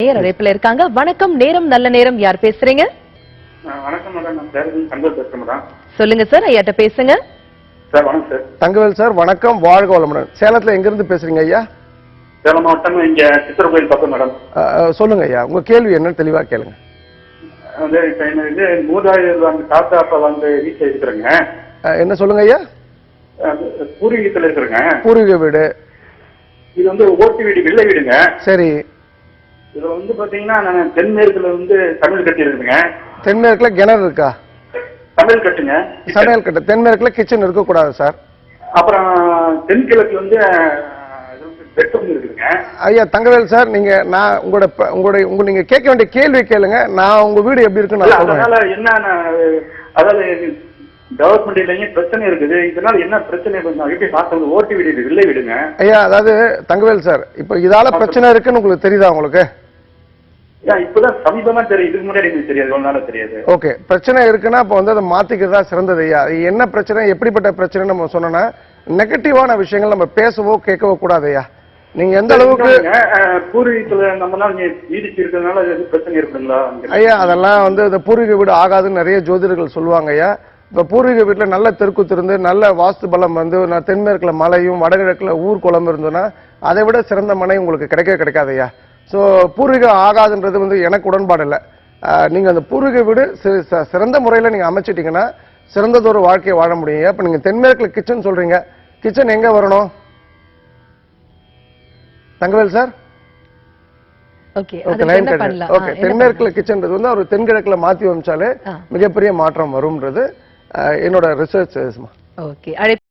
அழைப்புல இருக்காங்க. வணக்கம். நேரம் நல்ல நேரம். யார் பேசுறீங்க? வணக்கம் மேடம், நான் தங்கவேல் பேசுறேன் மேடம். சொல்லுங்க சார், ஐயாட்ட பேசுங்க. சார் வணக்கம் சார். தங்கவேல் சார் வணக்கம், வாழ்க வளமுடன். சேலத்துல எங்க இருந்து பேசுறீங்க ஐயா? சேலம் மாவட்டம், இங்க சித்திர கோயில் பக்கம் மேடம். சொல்லுங்க ஐயா, உங்க கேள்வி என்னன்னு தெளிவா கேளுங்க. வந்து இப்ப என்ன மூதாதையர் வந்து தாத்தா அப்பா வந்து வீட்டுல இருக்கிறேங்க. என்ன சொல்லுங்க ஐயா? பூர்வீகத்துல இருக்கிறேங்க. பூர்வீக வீடு. இது வந்து ஓட்டு வீடு, வெள்ளை வீடுங்க. சரி. இதுல வந்து பாத்தீங்கன்னா நான் தென்மேற்குல வந்து சமையல் கட்டி இருக்குங்க. தென்மேற்குல கிணறு இருக்கா? சமையல் கட்டுங்க. சமையல் கட்டு. தென்மேற்குல கிச்சன் இருக்க கூடாது சார். அப்புறம் தென்கிழக்கு வந்து பெட்ரூம் இருக்குங்க. ஐயா தங்கவேல் சார், நீங்க நான் உங்களோட நீங்க கேட்க வேண்டிய கேள்வி கேளுங்க. நான் உங்க வீடு எப்படி இருக்குன்னு நான் சொல்றேன். அதனால என்ன, அதாவது டெவலப்மெண்ட் இல்லைங்க, பிரச்சனை இருக்குது. இதனால என்ன பிரச்சனை? எப்படி பார்த்தவங்க ஓட்டு வீடு, வெள்ளை வீடுங்க. ஐயா அதாவது தங்கவேல் சார், இப்ப இதால பிரச்சனை இருக்குன்னு உங்களுக்கு தெரியுதா? உங்களுக்கு இப்பதான் சமீபமா தெரியும், இதுக்கு முன்னாடி எனக்கு தெரியாது, ஒரு நாள் தெரியாது. ஓகே, பிரச்சனை இருக்குன்னா இப்போ வந்து அதை மாத்திக்கிறதா சிறந்தது ஐயா. என்ன பிரச்சனை, எப்படிப்பட்ட பிரச்சனை நம்ம சொன்னோன்னா நெகட்டிவான விஷயங்கள் நம்ம பேசவோ கேட்கவோ கூடாது ஐயா. நீங்க எந்த அளவுக்கு பூர்வீகத்துல நம்மளால நீடிச்சு இருக்கிறதுனால பிரச்சனை இருக்குங்களா ஐயா? அதெல்லாம் வந்து இந்த பூர்வீக வீடு ஆகாதுன்னு நிறைய ஜோதிடர்கள் சொல்லுவாங்க ஐயா. இப்ப பூர்வீக வீட்டுல நல்ல தெற்கு திருந்து நல்ல வாஸ்து பலம் வந்து தென்மேற்குல மலையும் வடகிழக்குல ஊர் குளம் இருந்ததுன்னா அதை விட சிறந்த மனை உங்களுக்கு கிடைக்காது ஐயா. ஸோ பூர்வீகம் ஆகாதுன்றது வந்து எனக்கு உடன்பாடு இல்லை. நீங்க அந்த பூர்வீக வீடு சிறந்த முறையில நீங்க அமைச்சிட்டீங்கன்னா சிறந்ததொரு வாழ்க்கையை வாழ முடியும். இப்ப நீங்க தென்மேற்குல கிச்சன் சொல்றீங்க, கிச்சன் எங்க வரணும் தங்கவேல் சார்? தென்மேற்குல கிச்சன் வந்து ஒரு தென்கிழக்குல மாத்தி அமைச்சாலே மிகப்பெரிய மாற்றம் வரும்ன்றது என்னோட ரிசர்ச்.